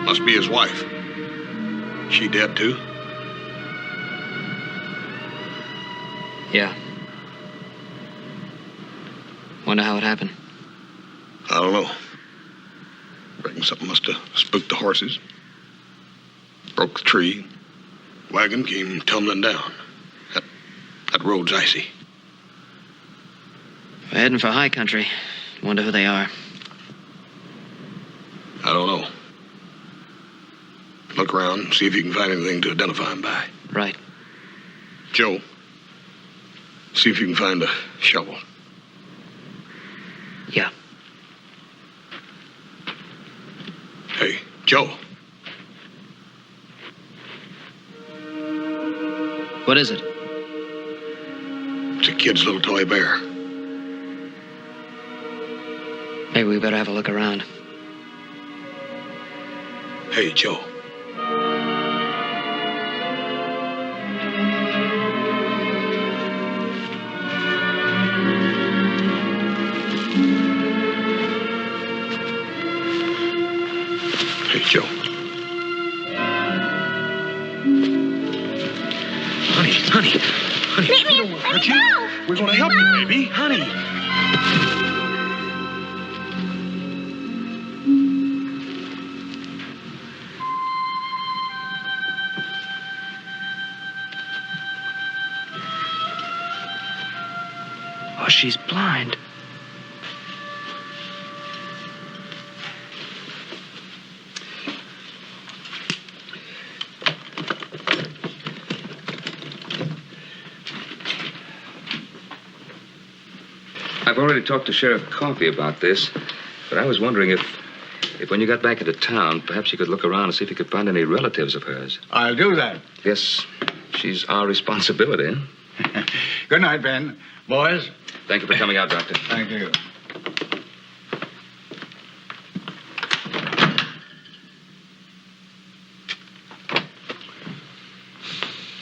Must be his wife. She dead, too? Yeah. Wonder how it happened. I don't know. Reckon something must have spooked the horses. Broke the tree. Wagon came tumbling down. That road's icy. We're heading for high country. Wonder who they are. I don't know. Look around and see if you can find anything to identify him by. Right. Joe, see if you can find a shovel. Yeah. Hey, Joe. What is it? It's a kid's little toy bear. Maybe we better have a look around. Hey, Joe. Hey, Joe. Honey. Let me, We don't want to hurt you. go. We're going to help you, baby. Honey. Oh, she's blind. I've already talked to Sheriff Coffey about this, but I was wondering if when you got back into town, perhaps you could look around and see if you could find any relatives of hers. I'll do that. Yes, she's our responsibility. Good night, Ben. Boys. Thank you for coming out, Doctor. Thank you.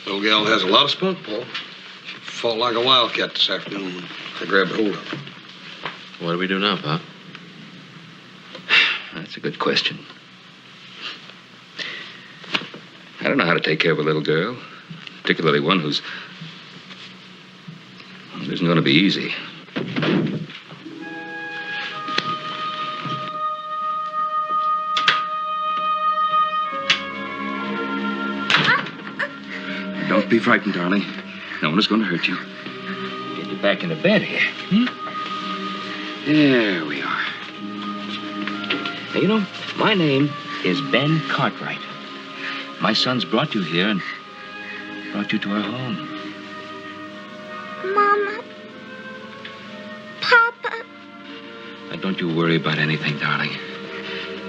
Little gal has a lot of spunk, Paul. She fought like a wildcat this afternoon when I grabbed hold of her. What do we do now, Pop? That's a good question. I don't know how to take care of a little girl, particularly one who's... Well, it isn't going to be easy. Don't be frightened, darling. No one is going to hurt you. Get you back into bed here. There we are. Now, you know, my name is Ben Cartwright. My son's brought you here and brought you to our home. Mama. Papa. Now, don't you worry about anything, darling.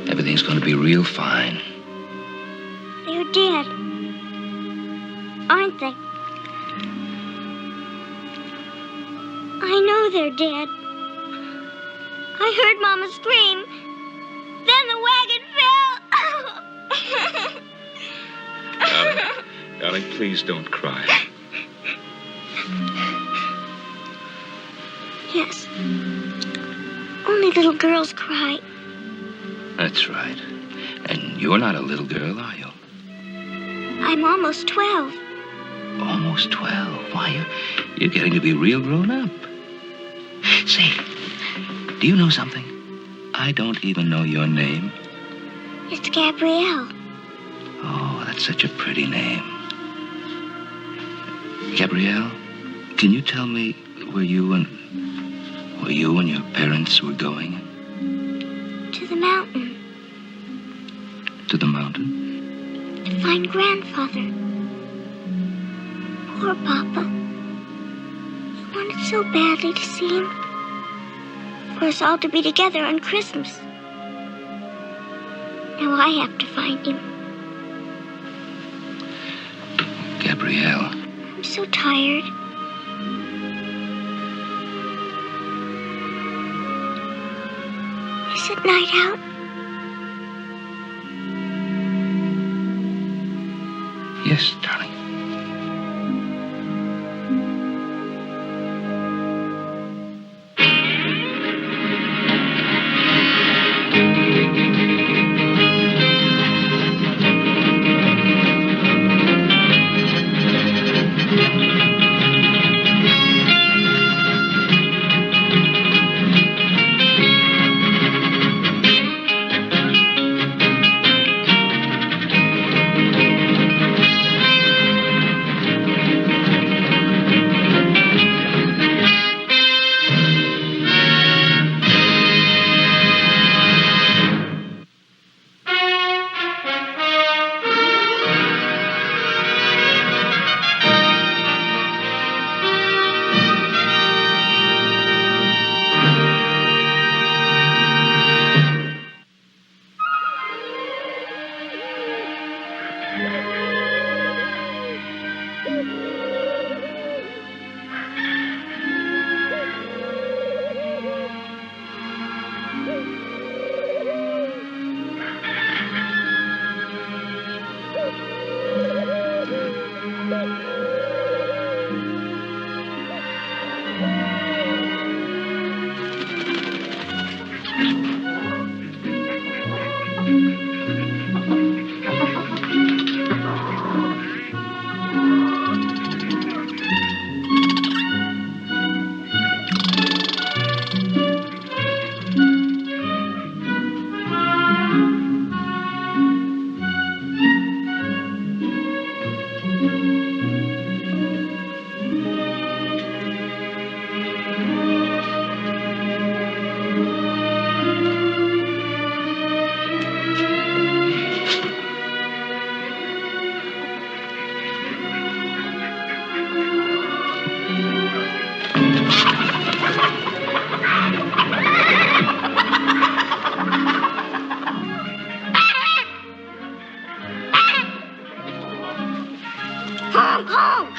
Everything's going to be real fine. They're dead. Aren't they? I know they're dead. I heard Mama scream. Then the wagon fell. Darling, please don't cry. Yes. Only little girls cry. That's right. And you're not a little girl, are you? I'm almost 12. Almost 12. Why, you're getting to be real grown up. Say, do you know something? I don't even know your name. It's Gabrielle. Oh, that's such a pretty name. Gabrielle, can you tell me where you and your parents were going? To the mountain. To the mountain? To find Grandfather. Poor Papa. He wanted so badly to see him. For us all to be together on Christmas. Now I have to find him. Gabrielle. I'm so tired. Is it night out? Yes, darling. won't.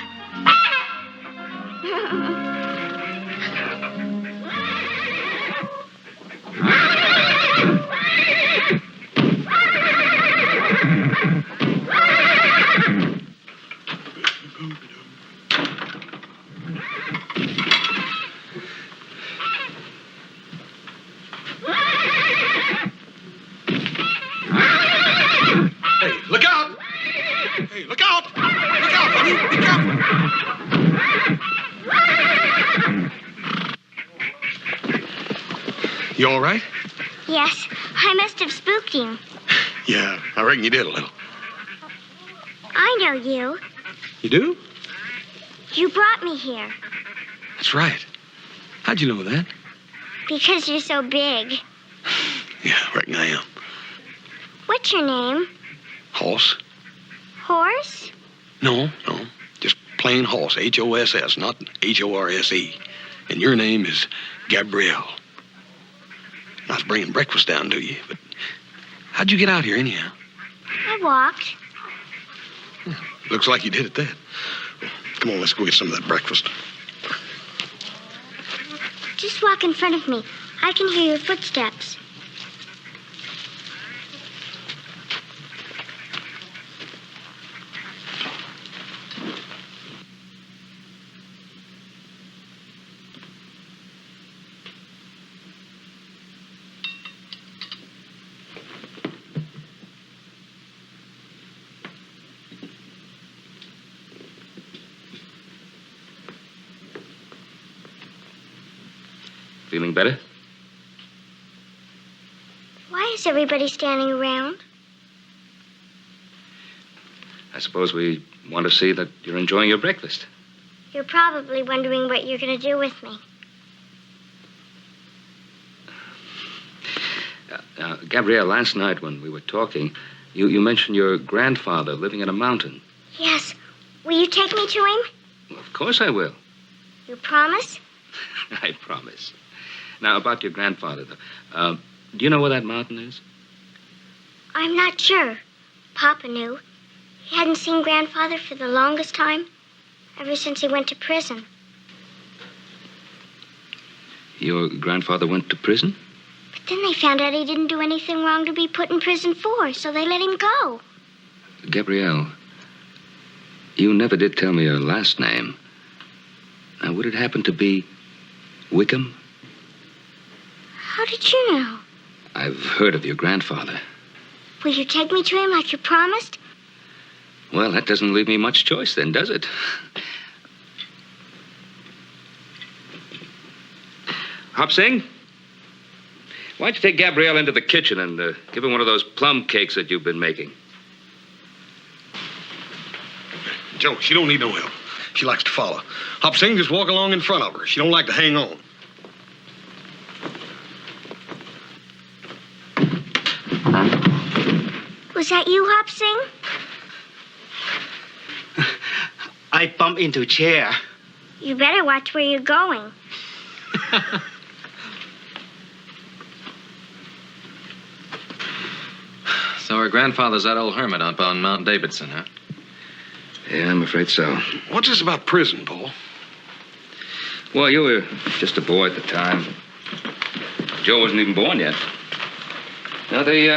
Hey, look out! Hey, look out! Look out, honey! Be careful! You all right? Yes, I must have spooked him. Yeah, I reckon you did a little. I know you. You do? You brought me here That's right. How'd you know that? because you're so big. Yeah, I reckon I am. What's your name? Hoss? Horse? No. Just plain Hoss. Hoss, not Horse. And your name is Gabrielle. I was bringing breakfast down to you, but how'd you get out here anyhow? I walked. Looks like you did at that. Come on, let's go get some of that breakfast. Just walk in front of me. I can hear your footsteps. Feeling better? Why is everybody standing around? I suppose we want to see that you're enjoying your breakfast. You're probably wondering what you're going to do with me. Gabrielle, last night when we were talking, you mentioned your grandfather living in a mountain. Yes. Will you take me to him? Well, of course I will. You promise? I promise. Now, about your grandfather, though. Do you know where that mountain is? I'm not sure. Papa knew. He hadn't seen Grandfather for the longest time, ever since he went to prison. Your grandfather went to prison? But then they found out he didn't do anything wrong to be put in prison for, so they let him go. Gabrielle, you never did tell me your last name. Now, would it happen to be Wickham? How did you know? I've heard of your grandfather. Will you take me to him like you promised? Well, that doesn't leave me much choice then, does it? Hop Sing, why don't you take Gabrielle into the kitchen and give her one of those plum cakes that you've been making? Joe, she don't need no help. She likes to follow. Hop Sing, just walk along in front of her. She don't like to hang on. Was that you, Hop Sing? I bumped into a chair. You better watch where you're going. So her grandfather's that old hermit up on Mount Davidson, huh? Yeah, I'm afraid so. What's this about prison, Paul? Well, you were just a boy at the time. Joe wasn't even born yet. Now, they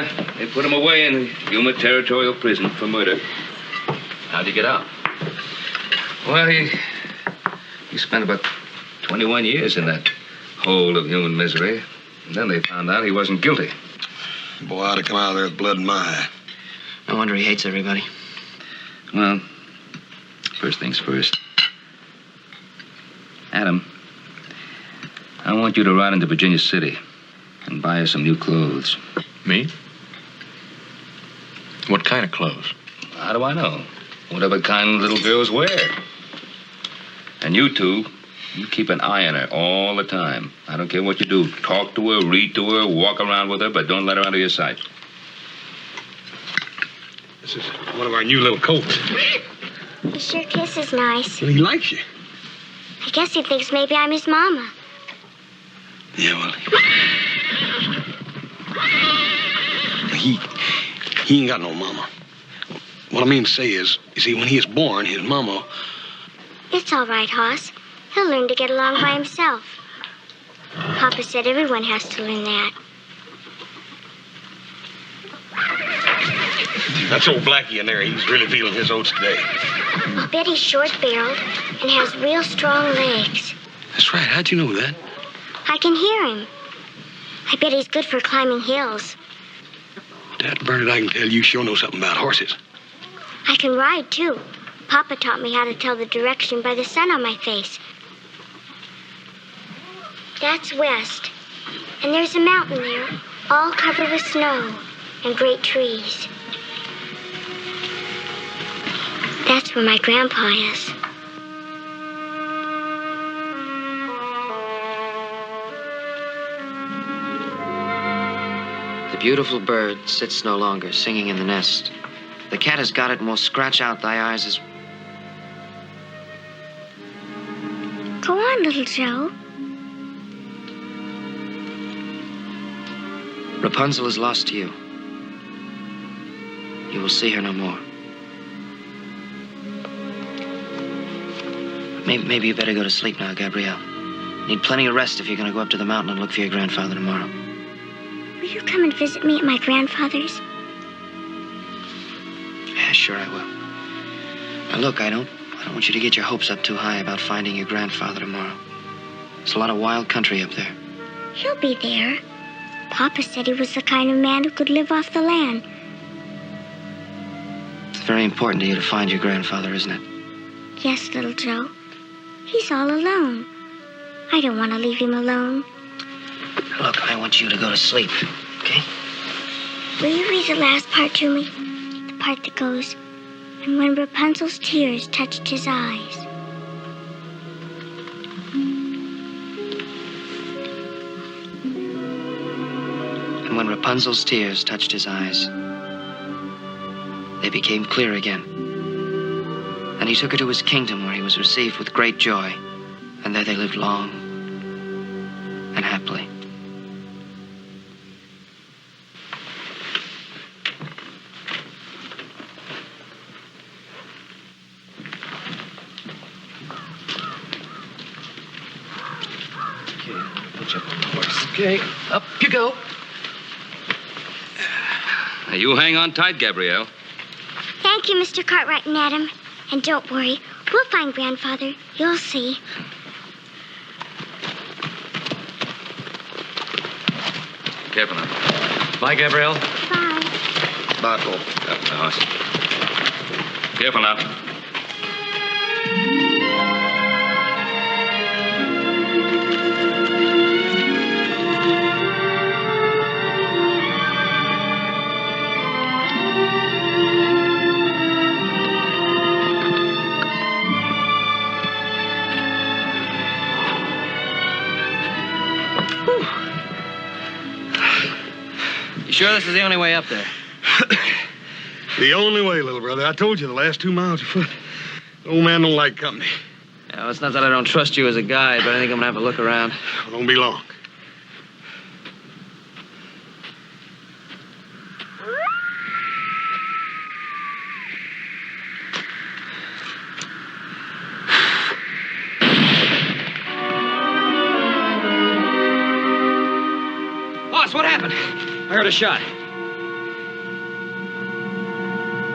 put him away in the Yuma Territorial Prison for murder. How'd he get out? Well, he spent about 21 years in that hole of human misery. And then they found out he wasn't guilty. Boy, I'd have come out of there with blood in my eye. No wonder he hates everybody. Well, first things first. Adam, I want you to ride into Virginia City and buy us some new clothes. Me? What kind of clothes? How do I know? Whatever kind little girls wear. And you two, you keep an eye on her all the time. I don't care what you do. Talk to her, read to her, walk around with her, but don't let her out of your sight. This is one of our new little coats. He sure kisses nice. Well, he likes you. I guess he thinks maybe I'm his mama. Yeah, well, he ain't got no mama. What I mean to say is, you see, when he was born, his mama It's all right, Hoss. He'll learn to get along by himself. Papa said everyone has to learn that. That's old Blackie in there. He's really feeling his oats today. I'll bet he's short-barreled and has real strong legs. That's right. How'd you know that? I can hear him. I bet he's good for climbing hills. Dad Bernard, I can tell you sure know something about horses. I can ride, too. Papa taught me how to tell the direction by the sun on my face. That's west. And there's a mountain there, all covered with snow and great trees. That's where my grandpa is. The beautiful bird sits no longer, singing in the nest. The cat has got it and will scratch out thy eyes as... Go on, little Joe. Rapunzel is lost to you. You will see her no more. Maybe you better go to sleep now, Gabrielle. Need plenty of rest if you're going to go up to the mountain and look for your grandfather tomorrow. Will you come and visit me at my grandfather's? Yeah, sure I will. Now look, I don't want you to get your hopes up too high about finding your grandfather tomorrow. There's a lot of wild country up there. He'll be there. Papa said he was the kind of man who could live off the land. It's very important to you to find your grandfather, isn't it? Yes, little Joe. He's all alone. I don't want to leave him alone. Look, I want you to go to sleep, okay? Will you read the last part to me? The part that goes, and when Rapunzel's tears touched his eyes. And when Rapunzel's tears touched his eyes, they became clear again. And he took her to his kingdom where he was received with great joy. And there they lived long and happily. Okay, put you up on the horse. Okay, up you go. Now, you hang on tight, Gabrielle. Thank you, Mr. Cartwright and Adam. And don't worry, we'll find Grandfather. You'll see. Careful now. Bye, Gabrielle. Bye. Bye, Paul. Up the horse. Careful now. You sure this is the only way up there? The only way, little brother. I told you the last 2 miles afoot. The old man don't like company. Yeah, well, it's not that I don't trust you as a guide, but I think I'm going to have a look around. Well, don't be long. Boss, what happened? I heard a shot.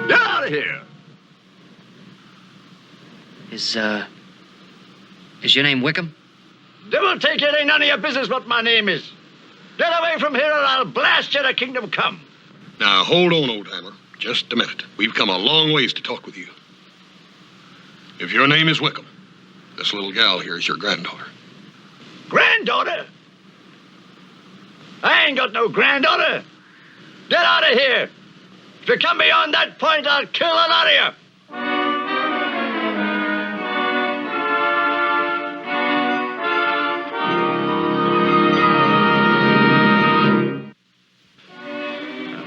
Get out of here. Is your name Wickham? Devil take it, ain't none of your business what my name is. Get away from here or I'll blast you to kingdom come. Now, hold on, old-timer. Just a minute. We've come a long ways to talk with you. If your name is Wickham, this little gal here is your granddaughter. Granddaughter? I ain't got no granddaughter. Get out of here. If you come beyond that point, I'll kill a lot of you.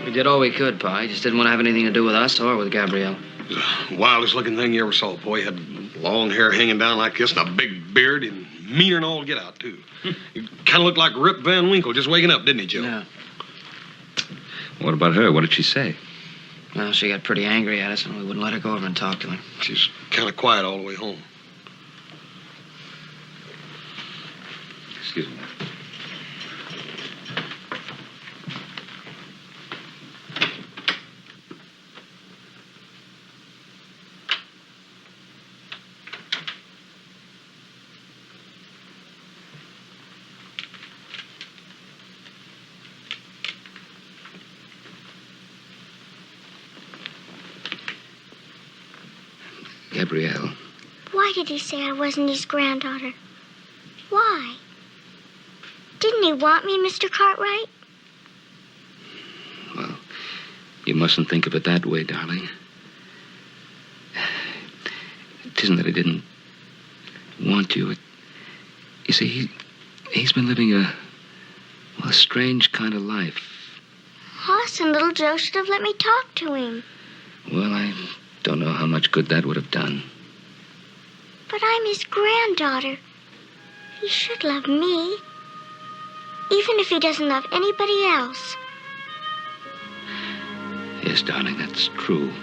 We did all we could, Pa. He just didn't want to have anything to do with us or with Gabrielle. He was the wildest-looking thing you ever saw, boy. He had long hair hanging down like this and a big beard and meaner than all get out, too. He kind of looked like Rip Van Winkle just waking up, didn't he, Joe? Yeah. What about her? What did she say? Well, she got pretty angry at us, and we wouldn't let her go over and talk to him. She's kind of quiet all the way home. Excuse me. Gabrielle. Why did he say I wasn't his granddaughter? Why? Didn't he want me, Mr. Cartwright? Well, you mustn't think of it that way, darling. It isn't that he didn't want you. You see, he's been living a strange kind of life. Hoss and little Joe should have let me talk to him. Well, I don't know how much good that would have done. But I'm his granddaughter. He should love me. Even if he doesn't love anybody else. Yes, darling, that's true.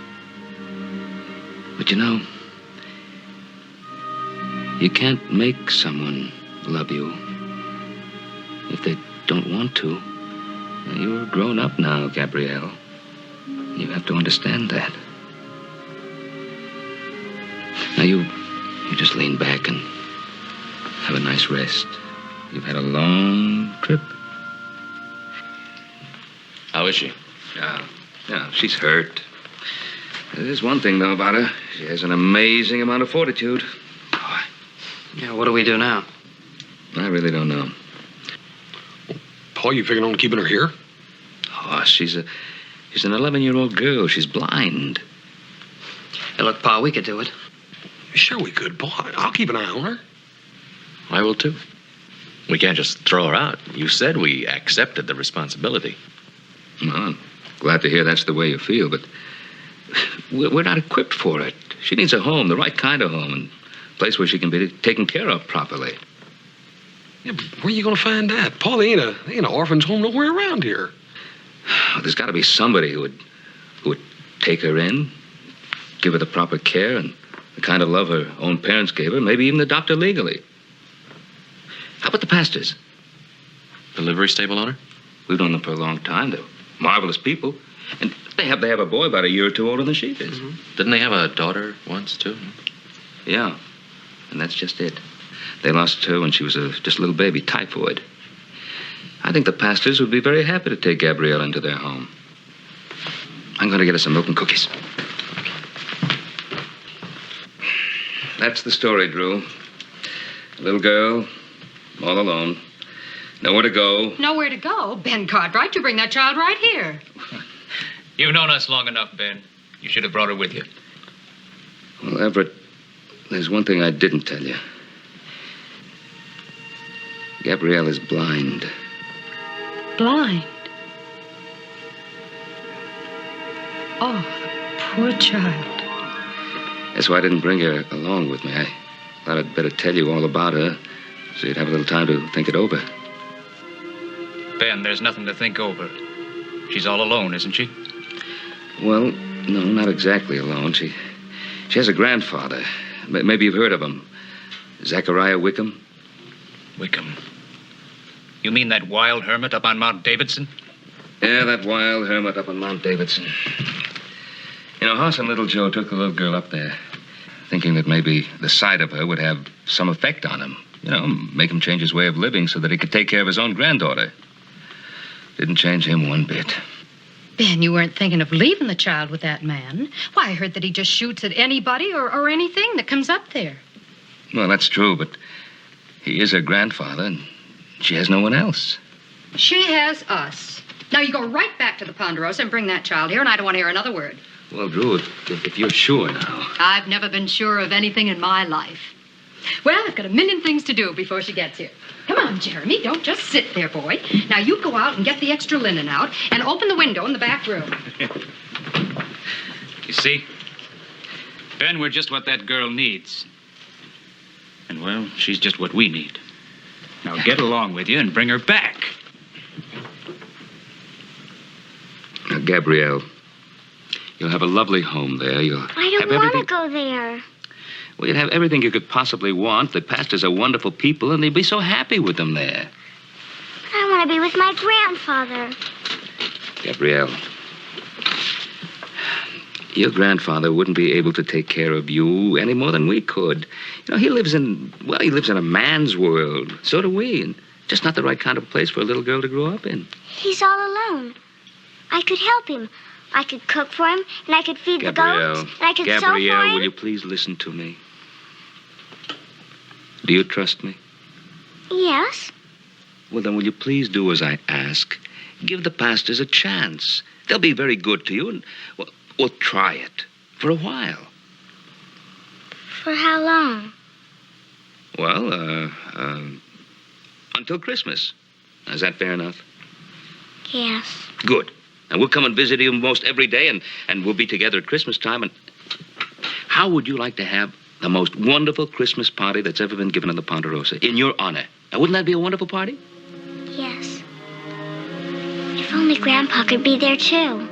But you know, you can't make someone love you if they don't want to. You're grown up now, Gabrielle. You have to understand that. Now, you just lean back and have a nice rest. You've had a long trip. How is she? Yeah, she's hurt. There's one thing, though, about her. She has an amazing amount of fortitude. Yeah, what do we do now? I really don't know. Paul, you figuring on keeping her here? Oh, she's an 11-year-old girl. She's blind. Hey, look, Pa, we could do it. Sure we could, Paul. I'll keep an eye on her. I will, too. We can't just throw her out. You said we accepted the responsibility. Well, I'm glad to hear that's the way you feel, but we're not equipped for it. She needs a home, the right kind of home, and a place where she can be taken care of properly. Yeah, but where are you going to find that? Paul, there ain't an orphan's home nowhere around here. Well, there's got to be somebody who would take her in, give her the proper care and the kind of love her own parents gave her, maybe even the doctor legally. How about the pastors? The livery stable owner? We've known them for a long time. They're marvelous people. And they have a boy about a year or two older than she is. Mm-hmm. Didn't they have a daughter once, too? Yeah, and that's just it. They lost her when she was just a little baby, typhoid. I think the pastors would be very happy to take Gabrielle into their home. I'm going to get her some milk and cookies. That's the story, Drew. A little girl, all alone. Nowhere to go. Nowhere to go? Ben Cartwright, you bring that child right here. You've known us long enough, Ben. You should have brought her with you. Well, Everett, there's one thing I didn't tell you. Gabrielle is blind. Blind? Oh, the poor child. That's why I didn't bring her along with me. I thought I'd better tell you all about her so you'd have a little time to think it over. Ben, there's nothing to think over. She's all alone, isn't she? Well, no, not exactly alone. She has a grandfather. Maybe you've heard of him. Zachariah Wickham. Wickham. You mean that wild hermit up on Mount Davidson? Yeah, that wild hermit up on Mount Davidson. You know, Hoss and little Joe took the little girl up there, thinking that maybe the sight of her would have some effect on him. You know, make him change his way of living so that he could take care of his own granddaughter. Didn't change him one bit. Ben, you weren't thinking of leaving the child with that man. Why, I heard that he just shoots at anybody or anything that comes up there. Well, that's true, but he is her grandfather, and she has no one else. She has us. Now, you go right back to the Ponderosa and bring that child here, and I don't want to hear another word. Well, Drew, if you're sure now. I've never been sure of anything in my life. Well, I've got a million things to do before she gets here. Come on, Jeremy. Don't just sit there, boy. Now, you go out and get the extra linen out and open the window in the back room. You see? Ben, we're just what that girl needs. And, well, she's just what we need. Now get along with you and bring her back. Now, Gabrielle, you'll have a lovely home there. You'll I have don't want everything. to go there. Well, you'd have everything you could possibly want. The pastors are wonderful people, and they'd be so happy with them there. But I want to be with my grandfather. Gabrielle, your grandfather wouldn't be able to take care of you any more than we could. You know, he lives in a man's world. So do we. And just not the right kind of place for a little girl to grow up in. He's all alone. I could help him. I could cook for him, and I could feed the goats, and I could sew for him. Will you please listen to me? Do you trust me? Yes. Well, then will you please do as I ask? Give the pastors a chance. They'll be very good to you, and, well, try it for a while. For how long? Well, until Christmas. Is that fair enough? Yes. Good. And we'll come and visit you most every day, and we'll be together at Christmas time. And how would you like to have the most wonderful Christmas party that's ever been given in the Ponderosa, in your honor? Now, wouldn't that be a wonderful party? Yes. If only Grandpa could be there, too.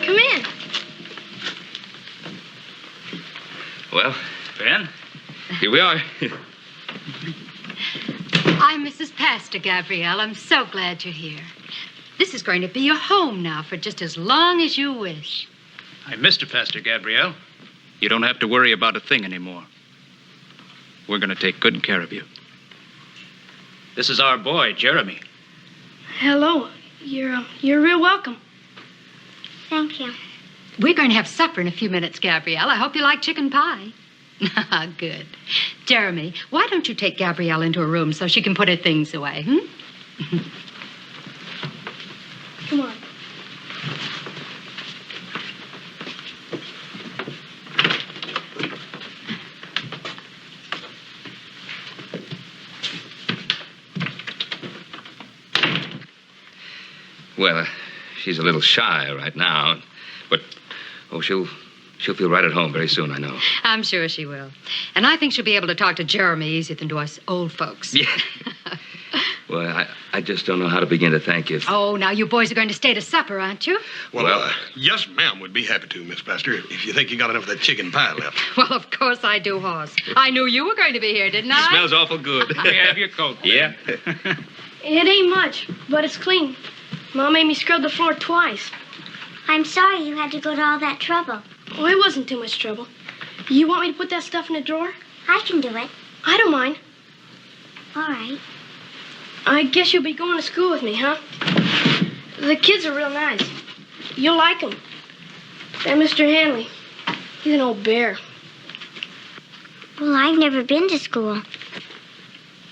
Come in. Well, Ben, here we are. I'm Mrs. Pastor, Gabrielle. I'm so glad you're here. This is going to be your home now for just as long as you wish. I'm Mr. Pastor, Gabrielle. You don't have to worry about a thing anymore. We're going to take good care of you. This is our boy, Jeremy. Hello. You're real welcome. Thank you. We're going to have supper in a few minutes, Gabrielle. I hope you like chicken pie. Good. Jeremy, why don't you take Gabrielle into her room so she can put her things away, Come on. Well, she's a little shy right now, but, she'll feel right at home very soon, I know. I'm sure she will. And I think she'll be able to talk to Jeremy easier than to us old folks. Yeah. Well, I just don't know how to begin to thank you. Oh, now you boys are going to stay to supper, aren't you? Well, yes, ma'am, would be happy to, Miss Pastor, if you think you got enough of that chicken pie left. Well, of course I do, Hoss. I knew you were going to be here, didn't I? Smells awful good. Let me have your coat. Yeah? It ain't much, but it's clean. Mom made me scrub the floor twice. I'm sorry you had to go to all that trouble. Oh, it wasn't too much trouble. You want me to put that stuff in a drawer? I can do it. I don't mind. All right. I guess you'll be going to school with me, huh? The kids are real nice. You'll like them. That Mr. Hanley, he's an old bear. Well, I've never been to school.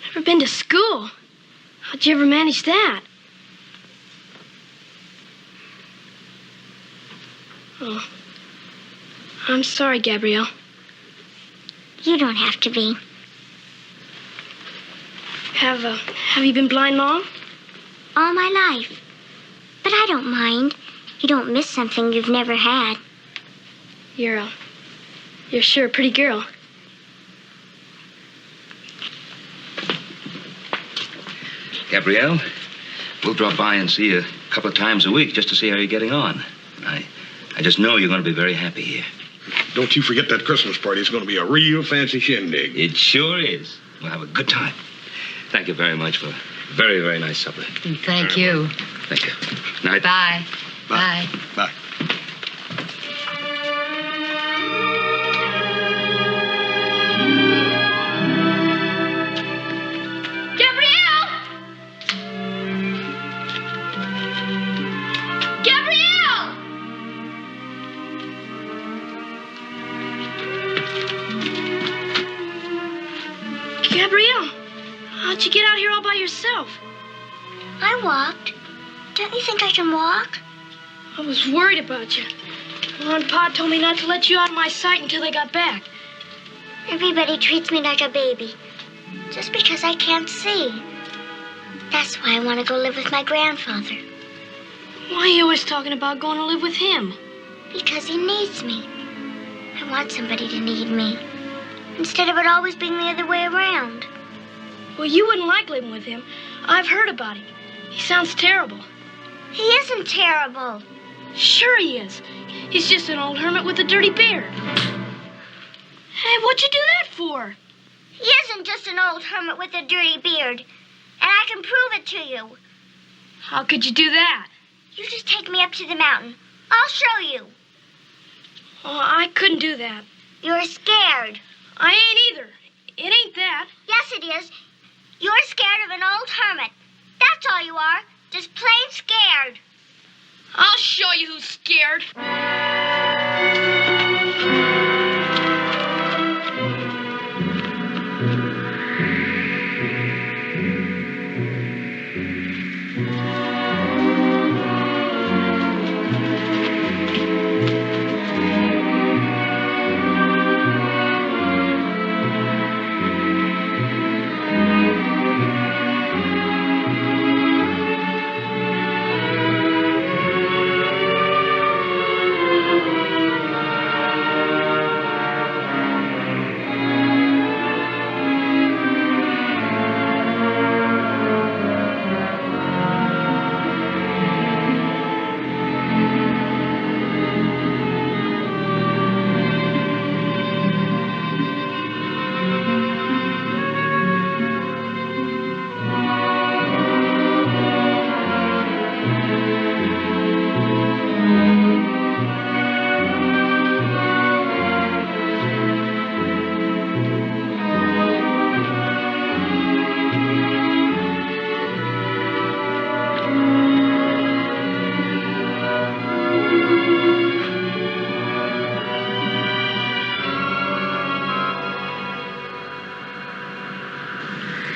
Never been to school? How'd you ever manage that? Oh. I'm sorry, Gabrielle. You don't have to be. Have you been blind long? All my life. But I don't mind. You don't miss something you've never had. You're sure a pretty girl. Gabrielle, we'll drop by and see you a couple of times a week just to see how you're getting on. I just know you're going to be very happy here. Don't you forget that Christmas party. It's going to be a real fancy shindig. It sure is. We'll have a good time. Thank you very much for a very, very nice supper. Thank you. Thank you. Night. Bye. Bye. Bye. Gabrielle! Gabrielle! Gabrielle, how'd you get out here all by yourself? I walked. Don't you think I can walk? I was worried about you. Mom and Pa told me not to let you out of my sight until they got back. Everybody treats me like a baby. Just because I can't see. That's why I want to go live with my grandfather. Why are you always talking about going to live with him? Because he needs me. I want somebody to need me. Instead of it always being the other way around. Well, you wouldn't like living with him. I've heard about him. He sounds terrible. He isn't terrible. Sure he is. He's just an old hermit with a dirty beard. Hey, what'd you do that for? He isn't just an old hermit with a dirty beard. And I can prove it to you. How could you do that? You just take me up to the mountain. I'll show you. Oh, I couldn't do that. You're scared. I ain't either. It ain't that. Yes, it is. You're scared of an old hermit. That's all you are. Just plain scared. I'll show you who's scared.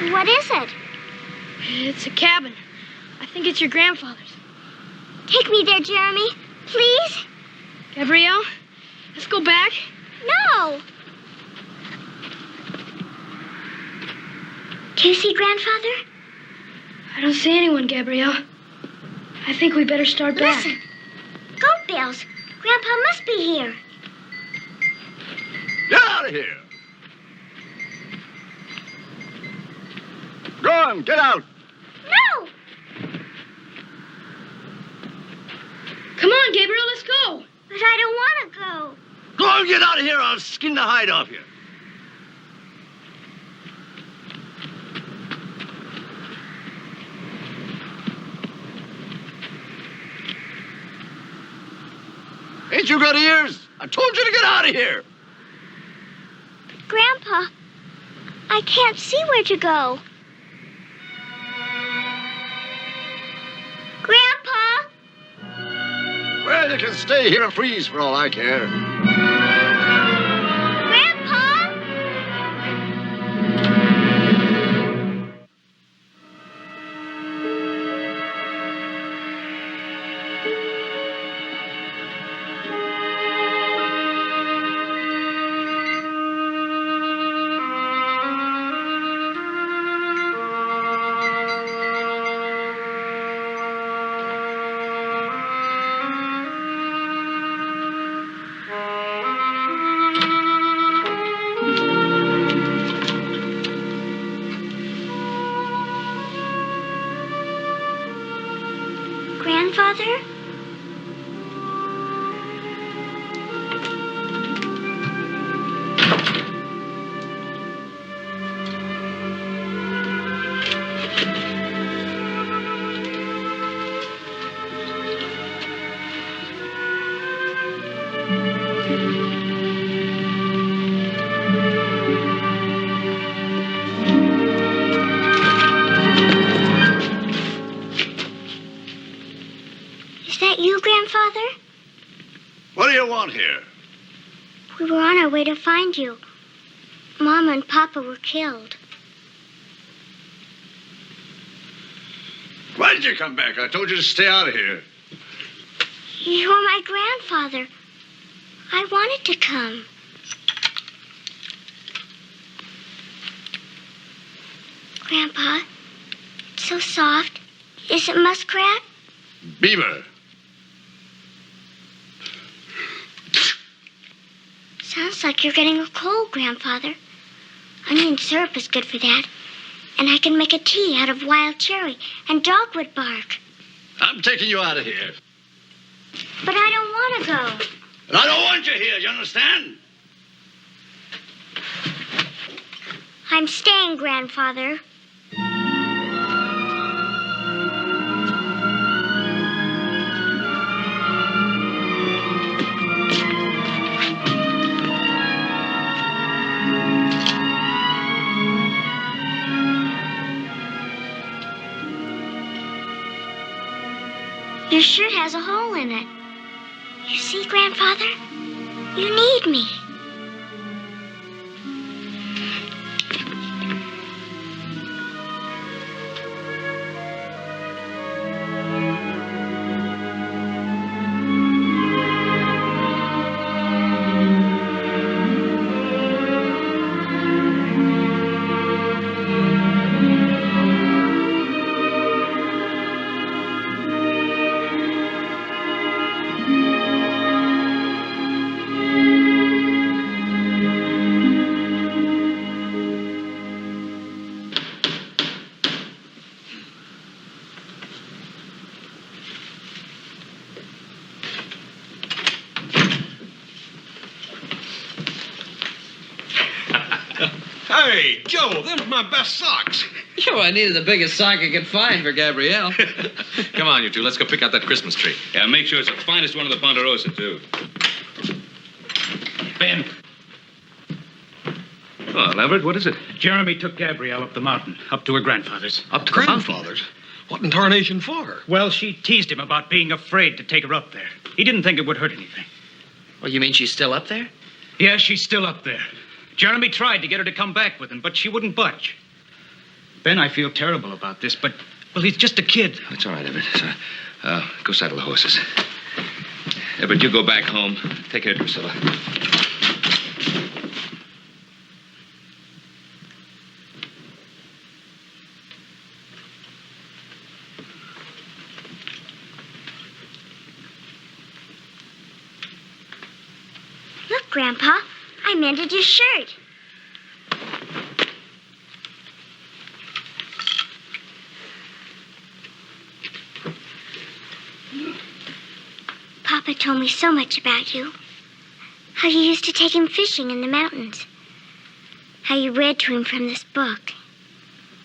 What is it? It's a cabin. I think it's your grandfather's. Take me there, Jeremy. Please? Gabrielle, let's go back. No. Do you see Grandfather? I don't see anyone, Gabrielle. I think we better start back. Listen. Goat bells. Grandpa must be here. Get out of here. Go on, get out. No. Come on, Gabriel, let's go. But I don't want to go. Go on, get out of here. I'll skin the hide off you. Ain't you got ears? I told you to get out of here. Grandpa, I can't see where to go. Grandpa? Well, you can stay here and freeze for all I care. Grandpa? Grandfather? Is that you, Grandfather? What do you want here? We were on our way to find you. Mama and Papa were killed. Why did you come back? I told you to stay out of here. You're my grandfather. I wanted to come. Grandpa, it's so soft. Is it muskrat? Beaver. Sounds like you're getting a cold, Grandfather. Onion syrup is good for that. And I can make a tea out of wild cherry and dogwood bark. I'm taking you out of here. But to go. And I don't want you here, you understand? I'm staying, Grandfather. Your shirt has a hole in it. You see, Grandfather? You need me. Hey, Joe, them's my best socks. Yo, I needed the biggest sock I could find for Gabrielle. Come on, you two. Let's go pick out that Christmas tree. Yeah, make sure it's the finest one of the Ponderosa, too. Ben, Well, Everett, what is it? Jeremy took Gabrielle up the mountain, up to her grandfather's. Up to the mountain. Grandfather's? What in tarnation for? Well, she teased him about being afraid to take her up there. He didn't think it would hurt anything. Well, you mean she's still up there? Yeah, she's still up there. Jeremy tried to get her to come back with him, but she wouldn't budge. Ben, I feel terrible about this, but, well, he's just a kid. It's all right, Everett. Go saddle the horses. Everett, you go back home. Take care of Drusilla. Look, Grandpa, I mended your shirt. Papa told me so much about you. How you used to take him fishing in the mountains. How you read to him from this book.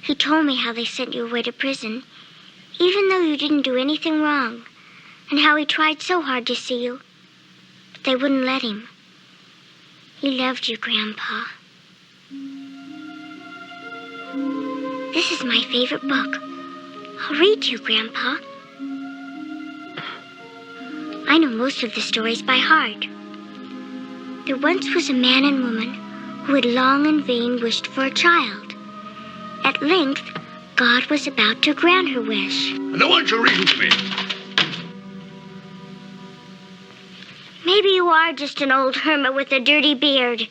He told me how they sent you away to prison, even though you didn't do anything wrong. And how he tried so hard to see you, but they wouldn't let him. He loved you, Grandpa. This is my favorite book. I'll read to you, Grandpa. I know most of the stories by heart. There once was a man and woman who had long in vain wished for a child. At length, God was about to grant her wish. And I want you to read to me. Maybe you are just an old hermit with a dirty beard.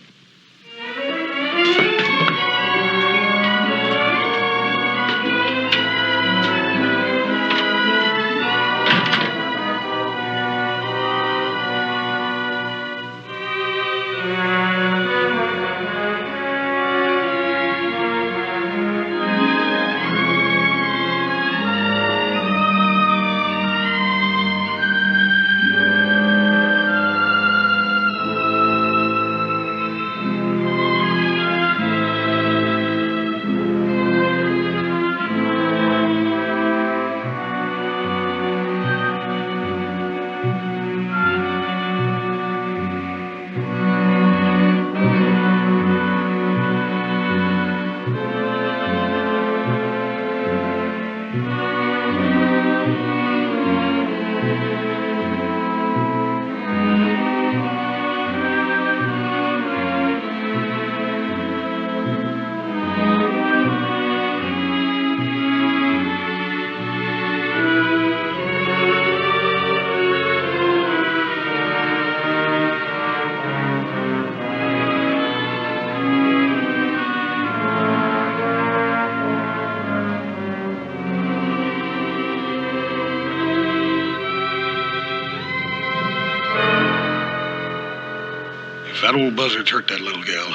If that old buzzard's hurt that little gal.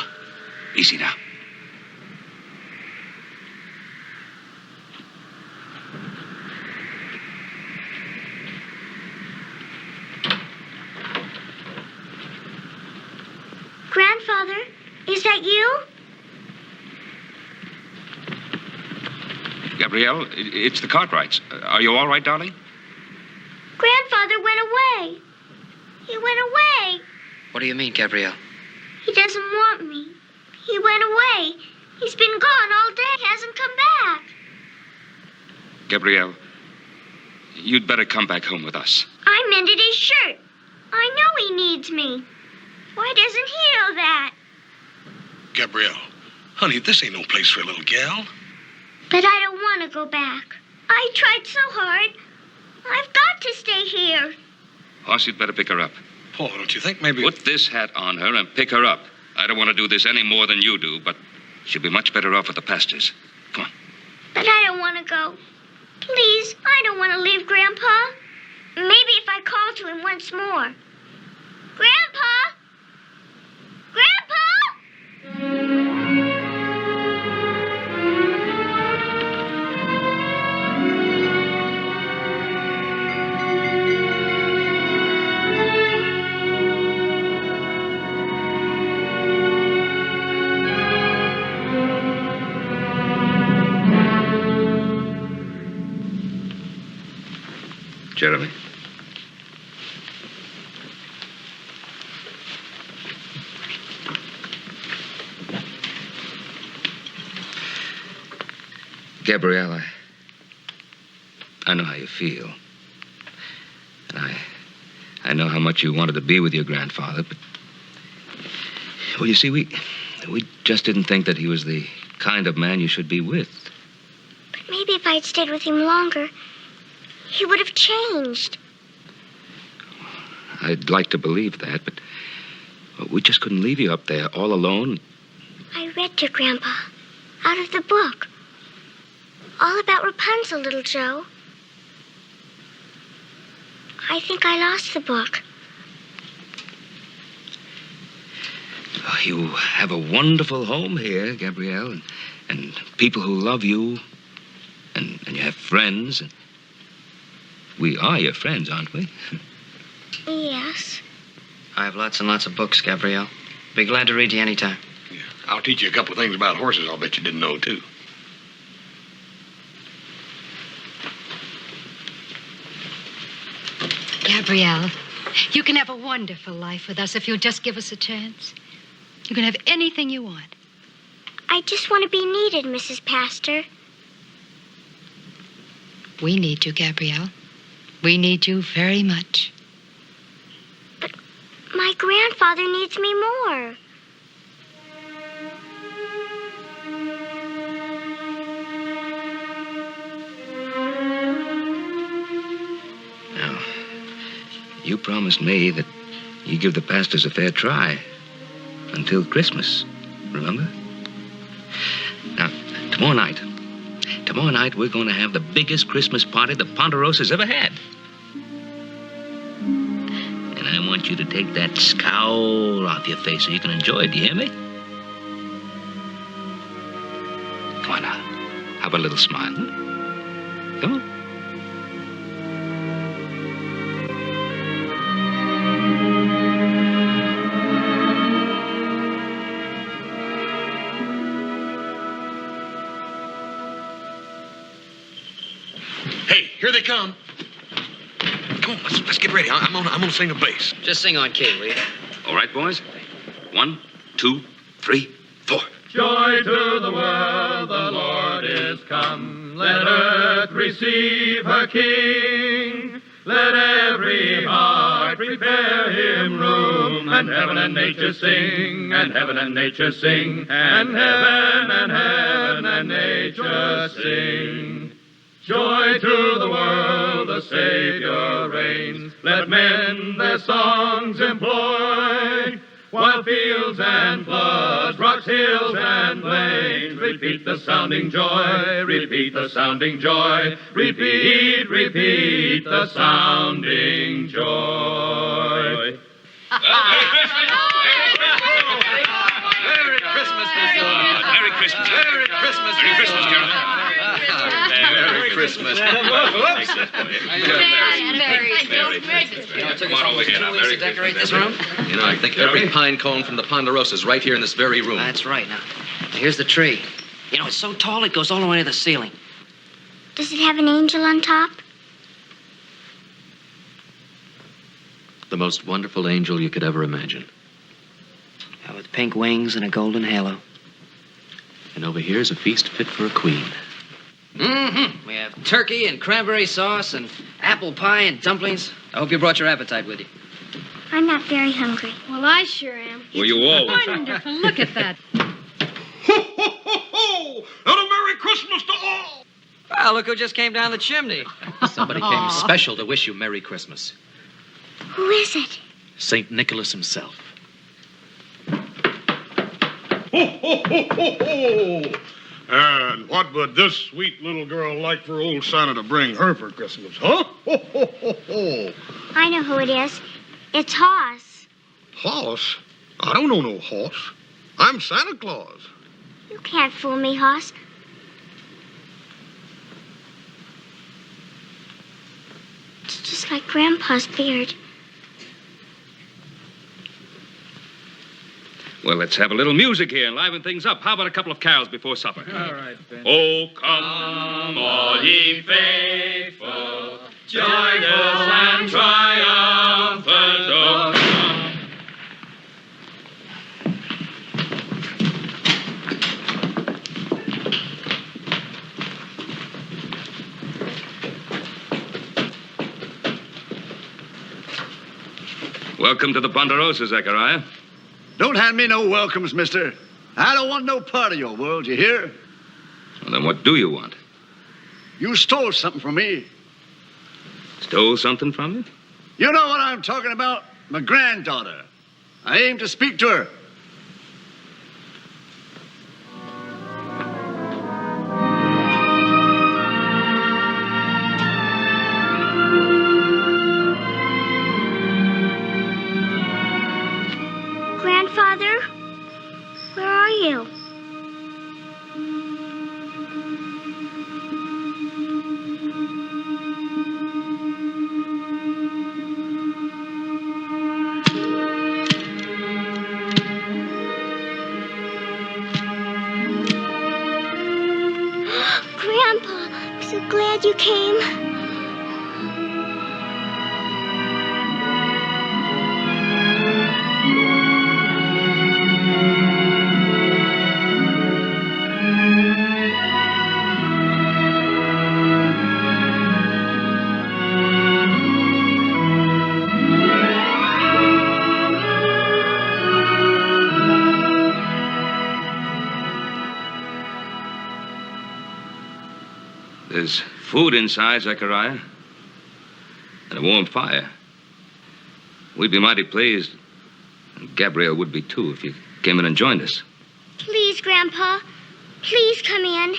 Easy now. Grandfather, is that you? Gabrielle, it's the Cartwrights. Are you all right, darling? Grandfather went away. He went away. What do you mean, Gabrielle? He doesn't want me. He went away. He's been gone all day. Hasn't come back. Gabrielle, you'd better come back home with us. I mended his shirt. I know he needs me. Why doesn't he know that? Gabrielle, honey, this ain't no place for a little gal. But I don't want to go back. I tried so hard. I've got to stay here. Hoss, you'd better pick her up. Paul, don't you think maybe... Put this hat on her and pick her up. I don't want to do this any more than you do, but she'll be much better off with the pastors. Come on. But I don't want to go. Please, I don't want to leave Grandpa. Maybe if I call to him once more. Grandpa! Grandpa! Jeremy. Gabrielle, I know how you feel. And I know how much you wanted to be with your grandfather, but... Well, you see, we just didn't think that he was the kind of man you should be with. But maybe if I'd stayed with him longer, he would have changed. I'd like to believe that, but we just couldn't leave you up there all alone. I read to Grandpa out of the book. All about Rapunzel, little Joe. I think I lost the book. Oh, you have a wonderful home here, Gabrielle, and people who love you, and you have friends. We are your friends, aren't we? Yes. I have lots and lots of books, Gabrielle. Be glad to read you anytime. Yeah. I'll teach you a couple of things about horses I'll bet you didn't know, too. Gabrielle, you can have a wonderful life with us if you'll just give us a chance. You can have anything you want. I just want to be needed, Mrs. Pastor. We need you, Gabrielle. We need you very much. But my grandfather needs me more. Now, you promised me that you'd give the pastors a fair try until Christmas, remember? Now, tomorrow night we're going to have the biggest Christmas party the Ponderosa's ever had. And I want you to take that scowl off your face so you can enjoy it, do you hear me? Come on now. How about a little smile, huh? Come on. Hey, here they come. Come on, let's get ready. I'm gonna sing a bass. Just sing on key, will you? All right, boys? 1, 2, 3, 4. Joy to the world, the Lord is come. Let earth receive her King. Let every heart prepare him room. And heaven and nature sing, and heaven and nature sing, and heaven and nature sing. Joy to the world, the Savior reigns. Let men their songs employ, while fields and floods, rocks, hills, and plains repeat the sounding joy, repeat the sounding joy, repeat the sounding joy. Merry Christmas, Miss Lorne. Merry Christmas. Merry Christmas. Merry Christmas, Carol. Merry Christmas. Come on over here now. Merry Decorate this Christmas. room? You know, I think every pine cone from the Ponderosa is right here in this very room. That's right. Now, here's the tree. You know, it's so tall it goes all the way to the ceiling. Does it have an angel on top? The most wonderful angel you could ever imagine. With pink wings and a golden halo. And over here is a feast fit for a queen. Mm-hmm. We have turkey and cranberry sauce and apple pie and dumplings. I hope you brought your appetite with you. I'm not very hungry. Well, I sure am. Well, you always. Wonderful. Look at that. Ho, ho, ho, ho! And a Merry Christmas to all! Well, look who just came down the chimney. Somebody came special to wish you Merry Christmas. Who is it? St. Nicholas himself. Ho, ho, ho, ho, ho! And what would this sweet little girl like for old Santa to bring her for Christmas, huh? Ho, ho, ho, ho! I know who it is. It's Hoss. Hoss? I don't know no horse. I'm Santa Claus. You can't fool me, Hoss. It's just like Grandpa's beard. Well, let's have a little music here and liven things up. How about a couple of carols before supper? All right, Ben. Oh, come, all ye faithful, joyous and triumphant. Oh, come. Welcome to the Ponderosa, Zechariah. Don't hand me no welcomes, mister. I don't want no part of your world, you hear? Well, then what do you want? You stole something from me. Stole something from you? You know what I'm talking about? My granddaughter. I aim to speak to her. Grandfather, where are you? Grandpa, I'm so glad you came. There's food inside, Zechariah, and a warm fire. We'd be mighty pleased, and Gabrielle would be too, if you came in and joined us. Please, Grandpa. Please come in.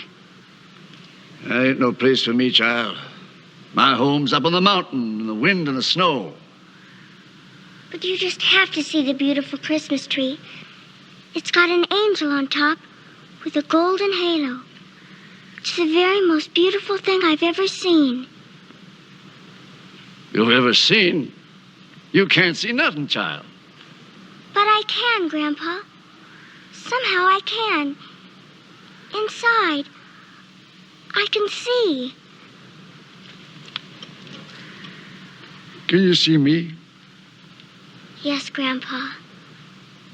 There ain't no place for me, child. My home's up on the mountain in the wind and the snow. But you just have to see the beautiful Christmas tree. It's got an angel on top with a golden halo. It's the very most beautiful thing I've ever seen. You've ever seen? You can't see nothing, child. But I can, Grandpa. Somehow I can. Inside, I can see. Can you see me? Yes, Grandpa.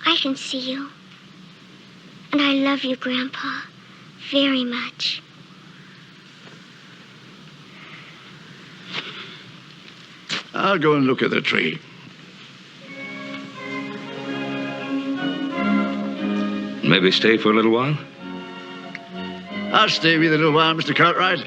I can see you. And I love you, Grandpa, very much. I'll go and look at the tree. Maybe stay for a little while? I'll stay with you a little while, Mr. Cartwright.